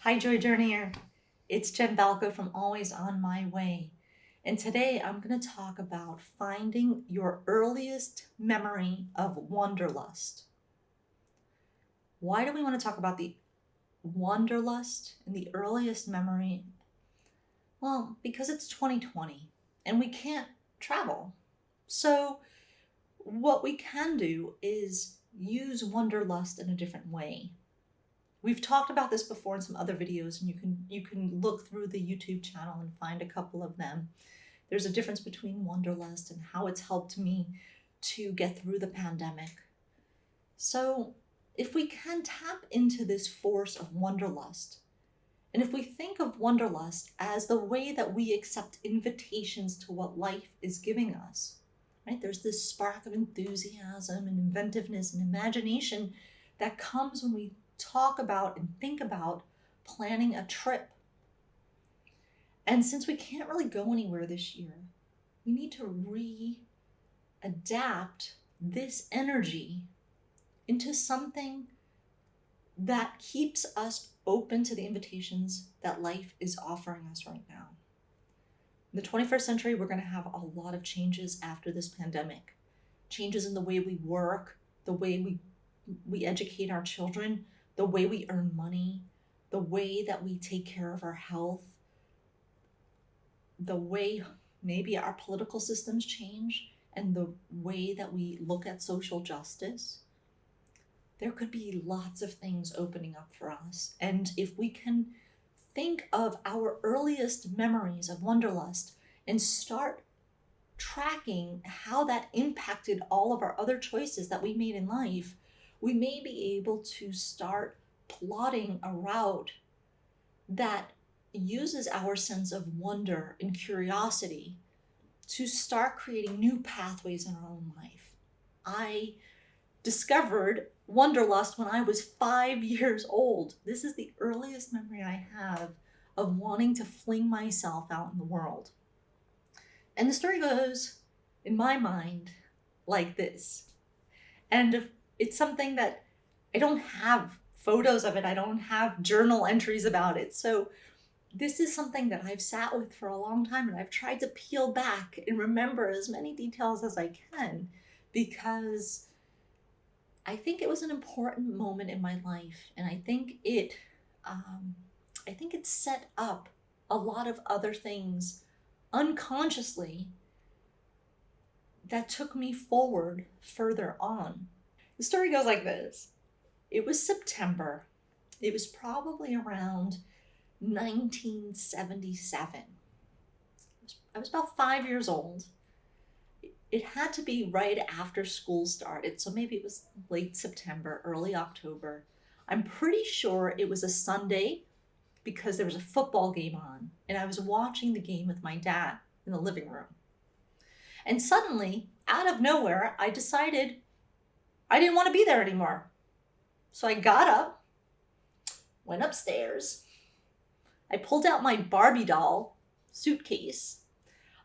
Hi, Joy Journeyer. It's Jen Balco from Always On My Way. And today I'm going to talk about finding your earliest memory of wanderlust. Why do we want to talk about the wanderlust and the earliest memory? Well, because it's 2020 and we can't travel. So what we can do is use wanderlust in a different way. We've talked about this before in some other videos, and you can look through the YouTube channel and find a couple of them. There's a difference between wanderlust and how it's helped me to get through the pandemic. So if we can tap into this force of wanderlust, and if we think of wanderlust as the way that we accept invitations to what life is giving us, right? There's this spark of enthusiasm and inventiveness and imagination that comes when we talk about and think about planning a trip. And since we can't really go anywhere this year, we need to re-adapt this energy into something that keeps us open to the invitations that life is offering us right now. In the 21st century, we're going to have a lot of changes after this pandemic. Changes in the way we work, the way we educate our children, the way we earn money, the way that we take care of our health, the way maybe our political systems change, and the way that we look at social justice. There could be lots of things opening up for us. And if we can think of our earliest memories of wanderlust and start tracking how that impacted all of our other choices that we made in life, we may be able to start plotting a route that uses our sense of wonder and curiosity to start creating new pathways in our own life. I discovered wanderlust when I was 5 years old. This is the earliest memory I have of wanting to fling myself out in the world. And the story goes, in my mind, like this. And it's something that I don't have photos of it. I don't have journal entries about it. So this is something that I've sat with for a long time, and I've tried to peel back and remember as many details as I can, because I think it was an important moment in my life. And I think it set up a lot of other things unconsciously that took me forward further on. The story goes like this. It was September. It was probably around 1977. I was about 5 years old. It had to be right after school started, so maybe it was late September, early October. I'm pretty sure it was a Sunday because there was a football game on, and I was watching the game with my dad in the living room. And suddenly, out of nowhere, I decided I didn't want to be there anymore. So I got up, went upstairs, I pulled out my Barbie doll suitcase,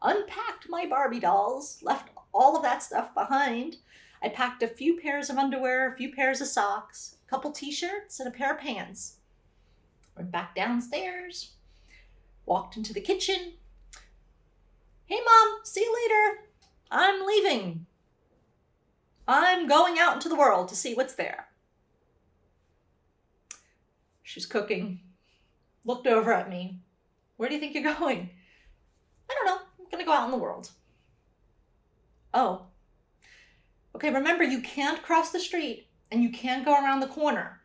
unpacked my Barbie dolls, left all of that stuff behind. I packed a few pairs of underwear, a few pairs of socks, a couple t-shirts, and a pair of pants. Went back downstairs, walked into the kitchen. Hey, Mom, see you later. I'm leaving. I'm going out into the world to see what's there. She's cooking, looked over at me. Where do you think you're going? I don't know. I'm going to go out in the world. Oh. Okay, remember, you can't cross the street and you can't go around the corner.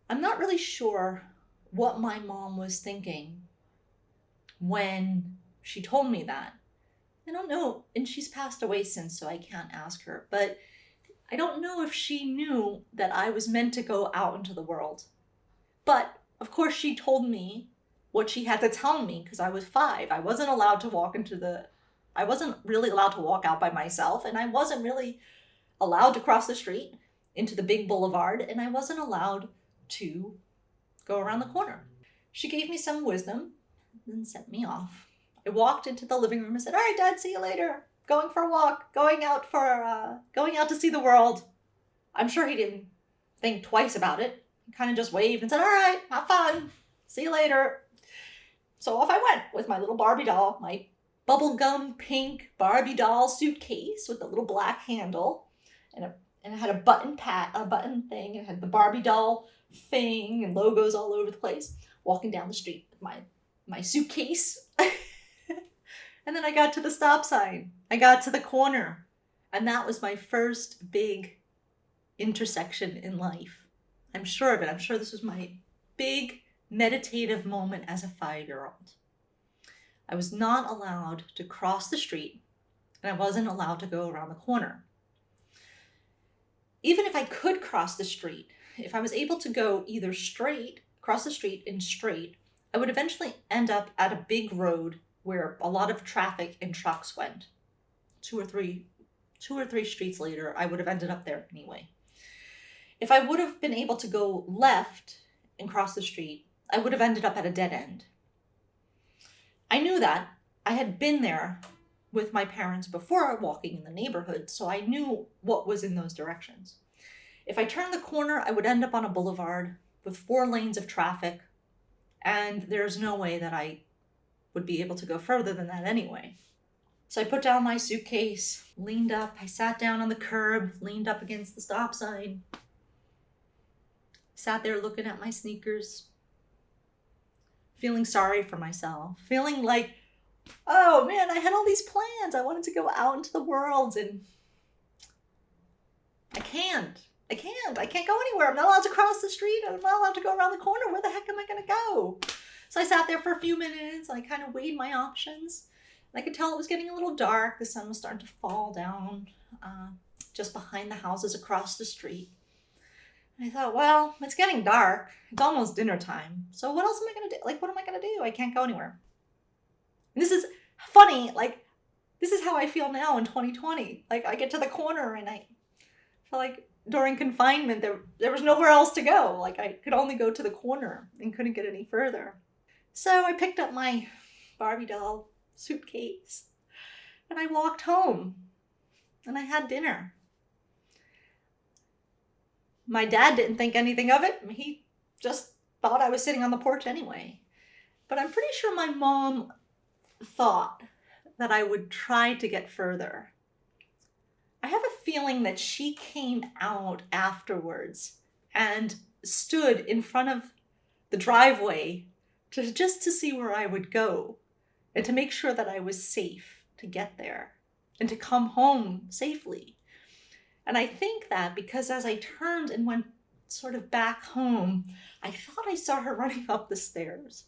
I'm not really sure what my mom was thinking when she told me that. I don't know, and she's passed away since, so I can't ask her, but I don't know if she knew that I was meant to go out into the world. But of course she told me what she had to tell me because I was 5. I wasn't really allowed to walk out by myself, and I wasn't really allowed to cross the street into the big boulevard, and I wasn't allowed to go around the corner. She gave me some wisdom and then sent me off. I walked into the living room and said, all right, Dad, see you later. Going for a walk, going out to see the world. I'm sure he didn't think twice about it. He kind of just waved and said, all right, have fun. See you later. So off I went with my little Barbie doll, my bubblegum pink Barbie doll suitcase with the little black handle, and it had a button thing. It had the Barbie doll thing and logos all over the place. Walking down the street with my suitcase. And then I got to the stop sign. I got to the corner. And that was my first big intersection in life. I'm sure of it. I'm sure this was my big meditative moment as a 5-year-old. I was not allowed to cross the street, and I wasn't allowed to go around the corner. Even if I could cross the street, if I was able to go either cross the street and straight, I would eventually end up at a big road where a lot of traffic and trucks went. Two or three streets later, I would have ended up there anyway. If I would have been able to go left and cross the street, I would have ended up at a dead end. I knew that. I had been there with my parents before walking in the neighborhood, so I knew what was in those directions. If I turned the corner, I would end up on a boulevard with 4 lanes of traffic, and there's no way that I would be able to go further than that anyway. So I put down my suitcase, leaned up, I sat down on the curb, leaned up against the stop sign, sat there looking at my sneakers, feeling sorry for myself, feeling like, oh man, I had all these plans. I wanted to go out into the world and I can't go anywhere. I'm not allowed to cross the street. I'm not allowed to go around the corner. Where the heck am I going to go? So I sat there for a few minutes. I kind of weighed my options. And I could tell it was getting a little dark. The sun was starting to fall down just behind the houses across the street. And I thought, well, it's getting dark. It's almost dinner time. So what else am I going to do? Like, what am I going to do? I can't go anywhere. And this is funny. Like, this is how I feel now in 2020. Like, I get to the corner and I feel like during confinement, there was nowhere else to go. Like, I could only go to the corner and couldn't get any further. So I picked up my Barbie doll suitcase and I walked home and I had dinner. My dad didn't think anything of it. He just thought I was sitting on the porch anyway. But I'm pretty sure my mom thought that I would try to get further. I have a feeling that she came out afterwards and stood in front of the driveway just to see where I would go and to make sure that I was safe to get there and to come home safely. And I think that because as I turned and went sort of back home, I thought I saw her running up the stairs.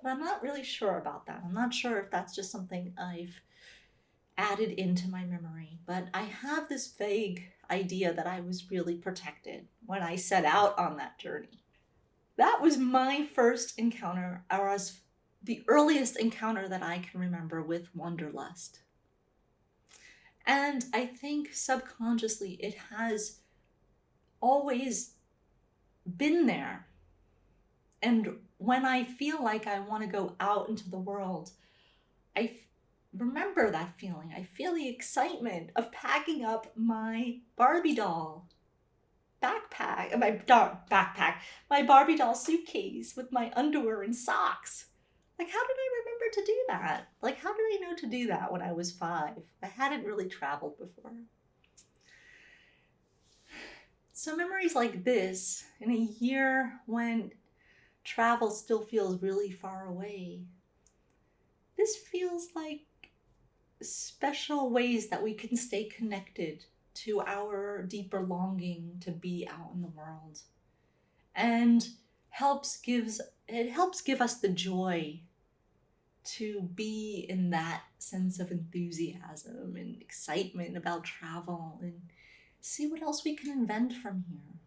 But I'm not really sure about that. I'm not sure if that's just something I've added into my memory. But I have this vague idea that I was really protected when I set out on that journey. That was my first encounter, or was the earliest encounter that I can remember with wanderlust. And I think subconsciously it has always been there. And when I feel like I want to go out into the world, I remember that feeling. I feel the excitement of packing up my Barbie doll my Barbie doll suitcase with my underwear and socks. Like, how did I remember to do that? Like, how did I know to do that when I was 5? I hadn't really traveled before. So memories like this, in a year when travel still feels really far away, this feels like special ways that we can stay connected to our deeper longing to be out in the world. And it helps give us the joy to be in that sense of enthusiasm and excitement about travel and see what else we can invent from here.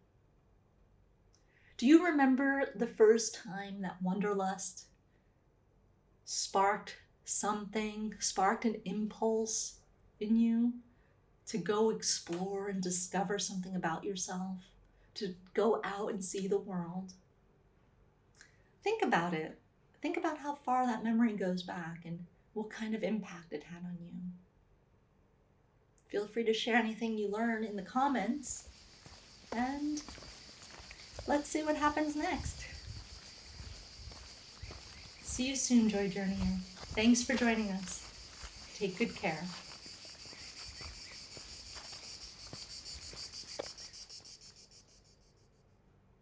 Do you remember the first time that wanderlust sparked an impulse in you to go explore and discover something about yourself, to go out and see the world? Think about it. Think about how far that memory goes back and what kind of impact it had on you. Feel free to share anything you learn in the comments, and let's see what happens next. See you soon, Joy Journeyer. Thanks for joining us. Take good care.